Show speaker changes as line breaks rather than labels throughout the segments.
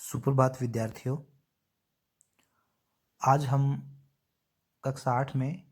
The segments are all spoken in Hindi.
सुप्रभात विद्यार्थियों। आज हम कक्षा 8 में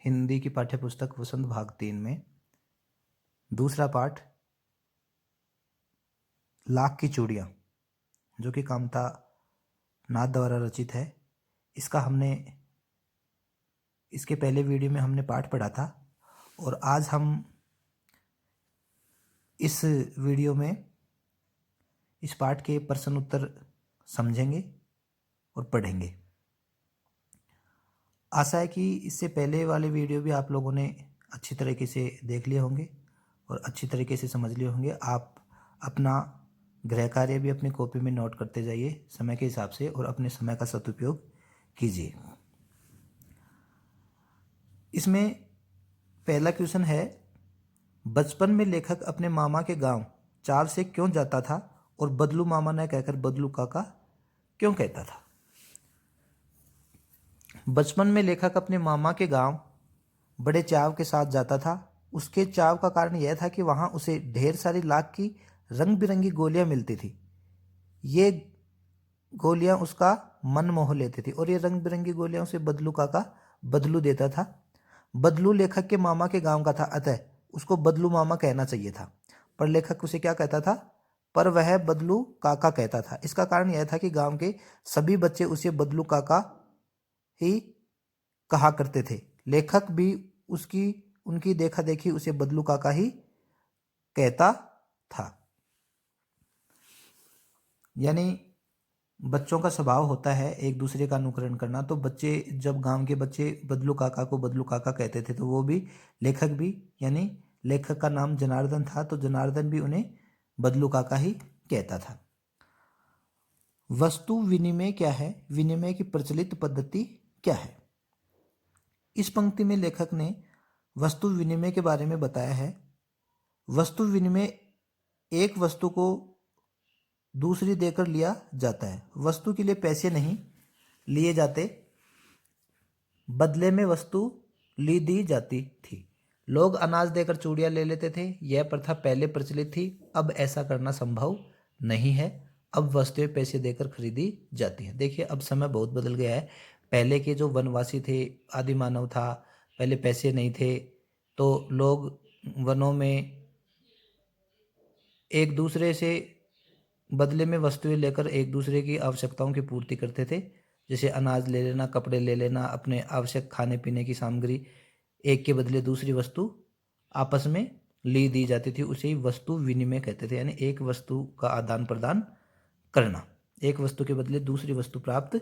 हिंदी की पाठ्यपुस्तक वसंत भाग 3 में दूसरा पाठ लाख की चूड़ियाँ, जो कि कामता नाथ द्वारा रचित है, इसके पहले वीडियो में हमने पाठ पढ़ा था और आज हम इस वीडियो में इस पाठ के प्रश्न उत्तर समझेंगे और पढ़ेंगे। आशा है कि इससे पहले वाले वीडियो भी आप लोगों ने अच्छी तरीके से देख लिए होंगे और अच्छी तरीके से समझ लिए होंगे। आप अपना गृह कार्य भी अपनी कॉपी में नोट करते जाइए समय के हिसाब से और अपने समय का सदुपयोग कीजिए। इसमें पहला क्वेश्चन है, बचपन में लेखक अपने मामा के गांव चाल से क्यों जाता था और बदलू मामा न कहकर बदलू काका क्यों कहता था। बचपन में लेखक अपने मामा के गांव बड़े चाव के साथ जाता था। उसके चाव का कारण यह था कि वहां उसे ढेर सारी लाख की रंग बिरंगी गोलियां मिलती थी। ये गोलियां उसका मन मोह लेती थी और ये रंग बिरंगी गोलियां उसे बदलू काका बदलू देता था। बदलू लेखक के मामा के गांव का था, अतः उसको बदलू मामा कहना चाहिए था, पर लेखक उसे क्या कहता था, पर वह बदलू काका कहता था। इसका कारण यह था कि गांव के सभी बच्चे उसे बदलू काका ही कहा करते थे। लेखक भी उनकी देखा देखी उसे बदलू काका ही कहता था। यानी बच्चों का स्वभाव होता है एक दूसरे का अनुकरण करना। तो जब गांव के बच्चे बदलू काका को बदलू काका कहते थे तो वो भी लेखक भी, यानी लेखक का नाम जनार्दन था तो जनार्दन भी उन्हें बदलू काका ही कहता था। वस्तु विनिमय क्या है, विनिमय की प्रचलित पद्धति क्या है। इस पंक्ति में लेखक ने वस्तु विनिमय के बारे में बताया है। वस्तु विनिमय एक वस्तु को दूसरी देकर लिया जाता है। वस्तु के लिए पैसे नहीं लिए जाते, बदले में वस्तु ली दी जाती थी। लोग अनाज देकर चूड़ियां ले लेते थे। यह प्रथा पहले प्रचलित थी, अब ऐसा करना संभव नहीं है। अब वस्तुएं पैसे देकर खरीदी जाती हैं। देखिए, अब समय बहुत बदल गया है। पहले के जो वनवासी थे, आदि मानव था, पहले पैसे नहीं थे तो लोग वनों में एक दूसरे से बदले में वस्तुएं लेकर एक दूसरे की आवश्यकताओं की पूर्ति करते थे। जैसे अनाज ले लेना, कपड़े ले लेना, अपने आवश्यक खाने पीने की सामग्री, एक के बदले दूसरी वस्तु आपस में ली दी जाती थी। उसे ही वस्तु विनिमय कहते थे, यानी एक वस्तु का आदान प्रदान करना, एक वस्तु के बदले दूसरी वस्तु प्राप्त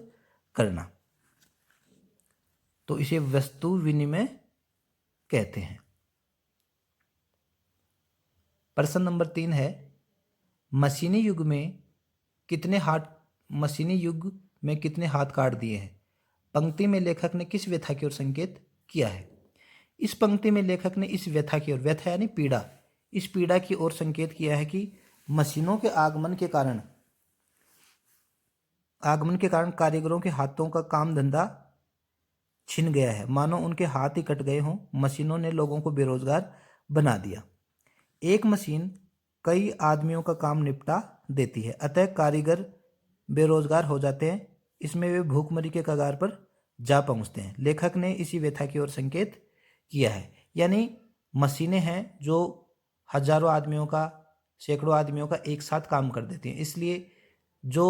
करना, तो इसे वस्तु विनिमय कहते हैं। प्रश्न नंबर 3 है, मशीनी युग में कितने हाथ काट दिए हैं। पंक्ति में लेखक ने किस व्यथा की ओर संकेत किया है। इस पंक्ति में लेखक ने इस व्यथा की ओर, व्यथा यानी पीड़ा, इस पीड़ा की ओर संकेत किया है कि मशीनों के आगमन के कारण कारीगरों के हाथों का काम धंधा छिन गया है, मानो उनके हाथ ही कट गए हों। मशीनों ने लोगों को बेरोजगार बना दिया। एक मशीन कई आदमियों का काम निपटा देती है, अतः कारीगर बेरोजगार हो जाते हैं। इसमें वे भूखमरी के कगार पर जा पहुंचते हैं। लेखक ने इसी व्यथा की ओर संकेत किया है। यानी मशीनें हैं जो हजारों आदमियों का, सैकड़ों आदमियों का एक साथ काम कर देती हैं। इसलिए जो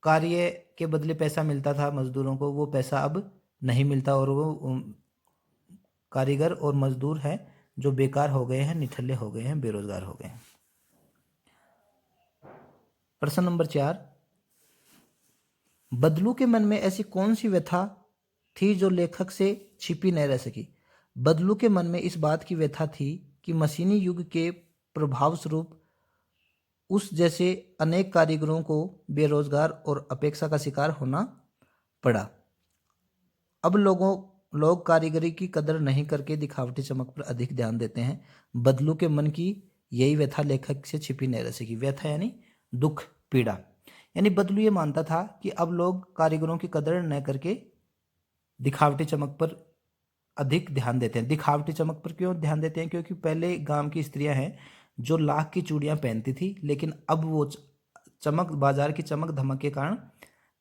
कार्य के बदले पैसा मिलता था मजदूरों को, वो पैसा अब नहीं मिलता और वो कारीगर और मजदूर हैं जो बेकार हो गए हैं, निठल्ले हो गए हैं, बेरोजगार हो गए हैं। प्रश्न नंबर 4, बदलू के मन में ऐसी कौन सी व्यथा थी जो लेखक से छिपी न रह सकी। बदलू के मन में इस बात की व्यथा थी कि मशीनी युग के प्रभाव स्वरूप उस जैसे अनेक कारीगरों को बेरोजगार और अपेक्षा का शिकार होना पड़ा। अब लोग कारीगरी की कदर नहीं करके दिखावटी चमक पर अधिक ध्यान देते हैं। बदलू के मन की यही व्यथा लेखक से छिपी नहीं रह सकी। व्यथा यानी दुख, पीड़ा। यानी बदलू ये मानता था कि अब लोग कारीगरों की कदर न करके दिखावटी चमक पर अधिक ध्यान देते हैं। दिखावटी चमक पर क्यों ध्यान देते हैं? क्योंकि पहले गांव की स्त्रियां हैं जो लाख की चूड़ियां पहनती थी, लेकिन अब वो चमक, बाजार की चमक धमक के कारण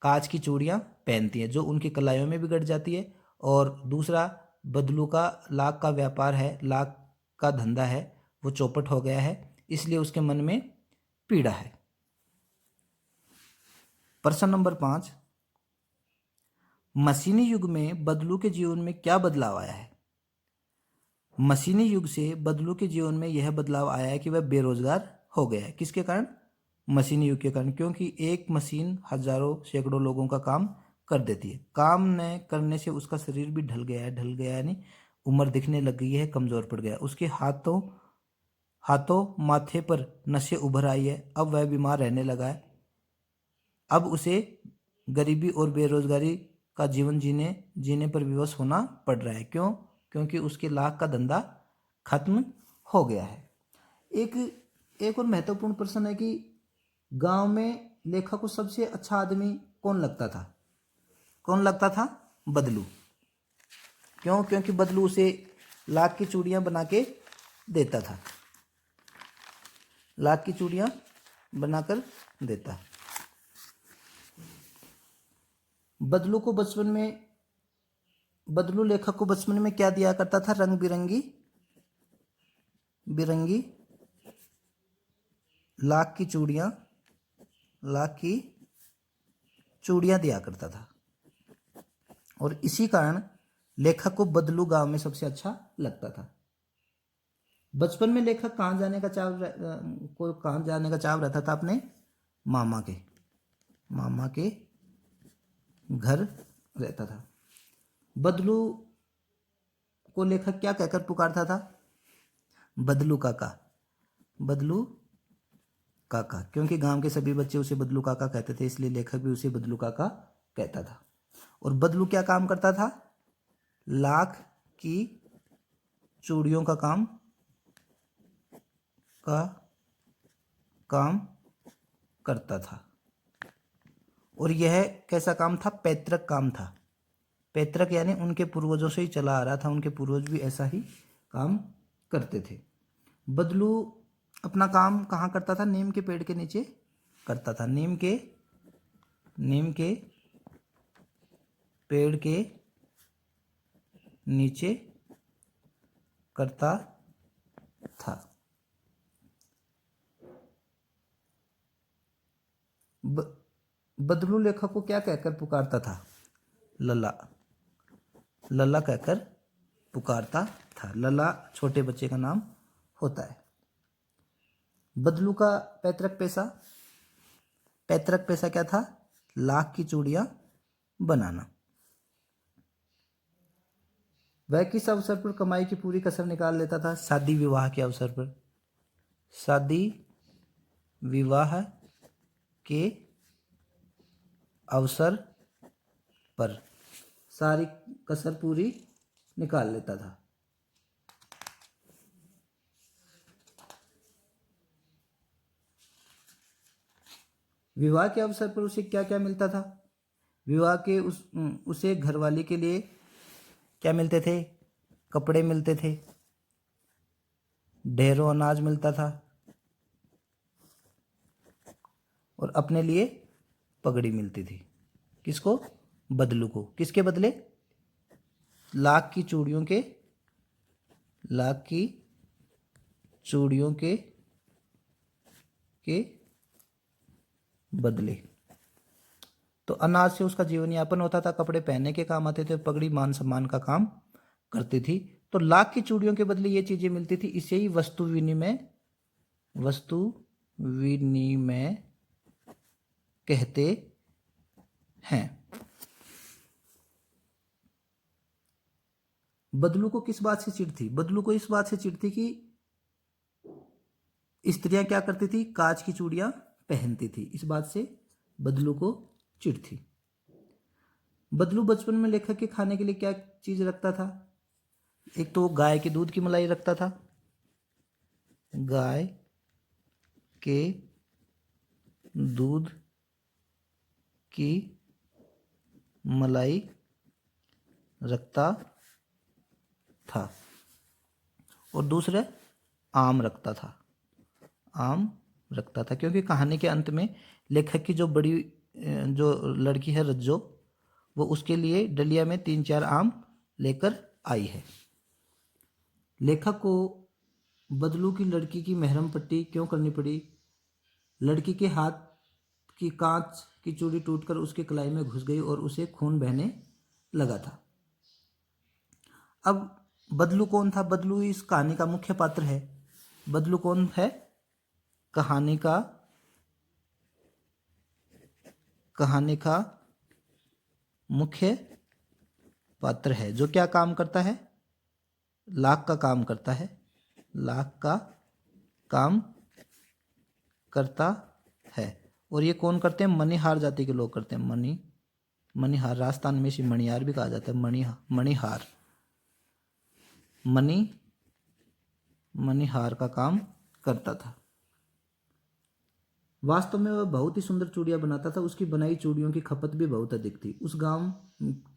कांच की चूड़ियाँ पहनती हैं जो उनकी कलाइयों में बिगड़ जाती है। और दूसरा, बदलू का लाख का व्यापार है, लाख का धंधा है, वो चौपट हो गया है, इसलिए उसके मन में पीड़ा है। प्रश्न नंबर 5, मशीनी युग में बदलू के जीवन में क्या बदलाव आया है? मशीनी युग से बदलू के जीवन में यह बदलाव आया है कि वह बेरोजगार हो गया है। किसके कारण? मशीनी युग के कारण, क्योंकि एक मशीन हजारों सैकड़ों लोगों का काम कर देती है। काम न करने से उसका शरीर भी ढल गया है, यानी उम्र दिखने लग गई है, कमजोर पड़ गया। उसके हाथों माथे पर नसें उभर आई है, अब वह बीमार रहने लगा है। अब उसे गरीबी और बेरोजगारी का जीवन जीने पर विवश होना पड़ रहा है। क्यों? क्योंकि उसके लाख का धंधा खत्म हो गया है। एक और महत्वपूर्ण प्रश्न है कि गांव में लेखक को सबसे अच्छा आदमी कौन लगता था? कौन लगता था? बदलू। क्यों? क्योंकि बदलू उसे लाख की चूड़ियां बना के देता था, लाख की चूड़ियां बनाकर देता। बदलू लेखक को बचपन में क्या दिया करता था? रंग बिरंगी लाख की चूड़ियां दिया करता था। और इसी कारण लेखक को बदलू गांव में सबसे अच्छा लगता था। बचपन में लेखक कहाँ जाने का चाव रहता था? अपने मामा के घर रहता था। बदलू को लेखक क्या कहकर पुकारता था? बदलू काका, क्योंकि गांव के सभी बच्चे उसे बदलू काका कहते थे, इसलिए लेखक भी उसे बदलू काका कहता था। और बदलू क्या काम करता था? लाख की चूड़ियों का काम करता था। और यह कैसा काम था? पैतृक काम था। पैतृक यानी उनके पूर्वजों से ही चला आ रहा था, उनके पूर्वज भी ऐसा ही काम करते थे। बदलू अपना काम कहाँ करता था? नीम के पेड़ के नीचे करता था। नीम के पेड़ के नीचे करता था। बदलू लेखक को क्या कहकर पुकारता था? लल्ला कहकर पुकारता था। लल्ला छोटे बच्चे का नाम होता है। बदलू का पैतृक पैसा क्या था? लाख की चूड़ियां बनाना। वह किस अवसर पर कमाई की पूरी कसर निकाल लेता था? शादी विवाह के अवसर पर। शादी विवाह के अवसर पर सारी कसर पूरी निकाल लेता था। विवाह के अवसर पर उसे क्या क्या मिलता था? विवाह के उसे घरवाली के लिए क्या मिलते थे? कपड़े मिलते थे, ढेरों अनाज मिलता था, और अपने लिए पगड़ी मिलती थी। किसको? बदलू को। किसके बदले? लाख की चूड़ियों के बदले। तो अनाज से उसका जीवन यापन होता था, कपड़े पहनने के काम आते थे, पगड़ी मान सम्मान का काम करती थी। तो लाख की चूड़ियों के बदले ये चीजें मिलती थी। इसे ही वस्तु विनिमय कहते हैं। बदलू को किस बात से चिढ़ थी? बदलू को इस बात से चिढ़ थी कि स्त्रियां क्या करती थी? कांच की चूड़ियां पहनती थी। इस बात से बदलू को चिढ़ थी। बदलू बचपन में लेखक के खाने के लिए क्या चीज रखता था? एक तो गाय के दूध की मलाई रखता था, गाय के दूध की मलाई रखता था, और दूसरे आम रखता था, आम रखता था, क्योंकि कहानी के अंत में लेखक की जो लड़की है रज्जो, वो उसके लिए डलिया में 3-4 आम लेकर आई है। लेखक को बदलू की लड़की की महरम पट्टी क्यों करनी पड़ी? लड़की के हाथ की कांच की चूड़ी टूटकर उसके कलाई में घुस गई और उसे खून बहने लगा था। अब बदलू कौन था? बदलू इस कहानी का मुख्य पात्र है। बदलू कौन है? कहानी का मुख्य पात्र है, जो क्या काम करता है? लाख का काम करता है। लाख का काम करता है। और ये कौन करते हैं? मणिहार जाति के लोग करते हैं। मणिहार, राजस्थान में इसे मणिहार भी कहा जाता है। मणिहार मणिहार का काम करता था। वास्तव में वह बहुत ही सुंदर चूड़ियां बनाता था। उसकी बनाई चूड़ियों की खपत भी बहुत अधिक थी। उस गांव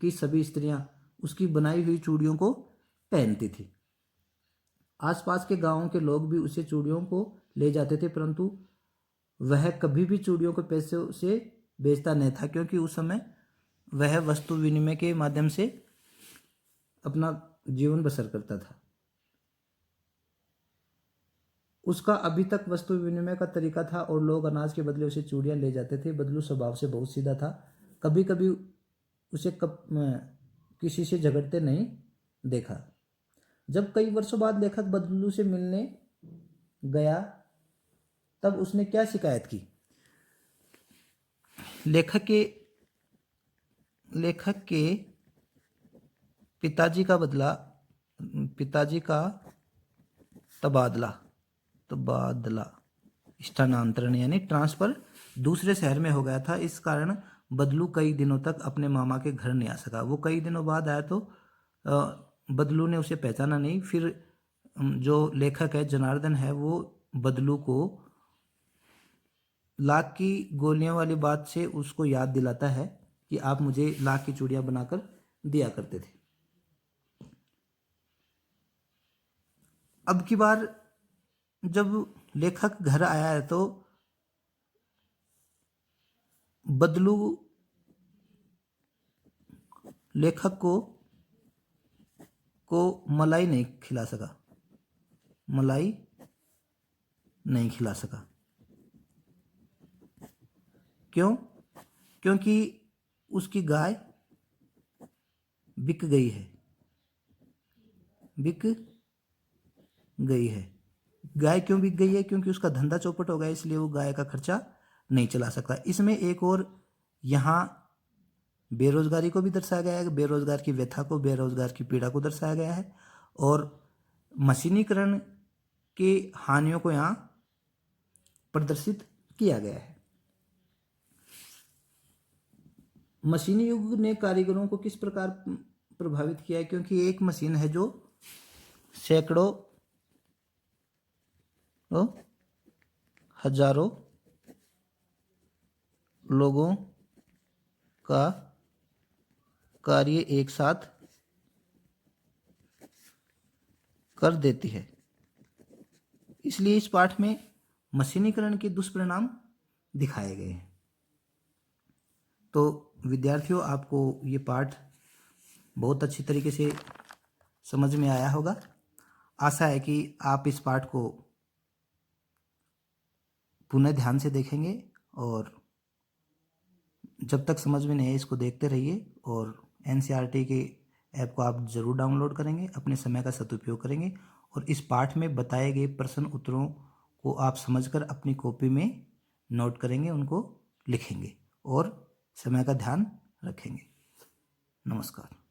की सभी स्त्रियां उसकी बनाई हुई चूड़ियों को पहनती थी। आसपास के गांवों के लोग भी उसे चूड़ियों को ले जाते थे, परंतु वह कभी भी चूड़ियों को पैसे से बेचता नहीं था, क्योंकि उस समय वह वस्तु विनिमय के माध्यम से अपना जीवन बसर करता था। उसका अभी तक वस्तु विनिमय का तरीका था और लोग अनाज के बदले उसे चूड़ियां ले जाते थे। बदलू स्वभाव से बहुत सीधा था। कभी कभी उसे किसी से झगड़ते नहीं देखा। जब कई वर्षों बाद लेखक बदलू से मिलने गया, तब उसने क्या शिकायत की? लेखक के पिताजी का तबादला स्थानांतरण यानी ट्रांसफर दूसरे शहर में हो गया था। इस कारण बदलू कई दिनों तक अपने मामा के घर नहीं आ सका। वो कई दिनों बाद आया तो बदलू ने उसे पहचाना नहीं। फिर जो लेखक है जनार्दन है, वो बदलू को लाख की गोलियां वाली बात से उसको याद दिलाता है कि आप मुझे लाख की चूड़ियां बनाकर दिया करते थे। अब की बार जब लेखक घर आया है तो बदलू लेखक को मलाई नहीं खिला सका। क्यों? क्योंकि उसकी गाय बिक गई है। गाय क्यों बिक गई है? क्योंकि उसका धंधा चौपट हो गया, इसलिए वो गाय का खर्चा नहीं चला सकता। इसमें एक और यहाँ बेरोजगारी को भी दर्शाया गया है, बेरोजगार की व्यथा को, बेरोजगार की पीड़ा को दर्शाया गया है, और मशीनीकरण की हानियों को यहाँ प्रदर्शित किया गया है। मशीनी युग ने कारीगरों को किस प्रकार प्रभावित किया है? क्योंकि एक मशीन है जो सैकड़ों हजारों लोगों का कार्य एक साथ कर देती है। इसलिए इस पाठ में मशीनीकरण के दुष्परिणाम दिखाए गए हैं। तो विद्यार्थियों, आपको ये पाठ बहुत अच्छी तरीके से समझ में आया होगा। आशा है कि आप इस पाठ को पुनः ध्यान से देखेंगे, और जब तक समझ में नहीं आए इसको देखते रहिए, और एनसीईआरटी के ऐप को आप ज़रूर डाउनलोड करेंगे, अपने समय का सदुपयोग करेंगे, और इस पाठ में बताए गए प्रश्न उत्तरों को आप समझकर अपनी कॉपी में नोट करेंगे, उनको लिखेंगे और समय का ध्यान रखेंगे। नमस्कार।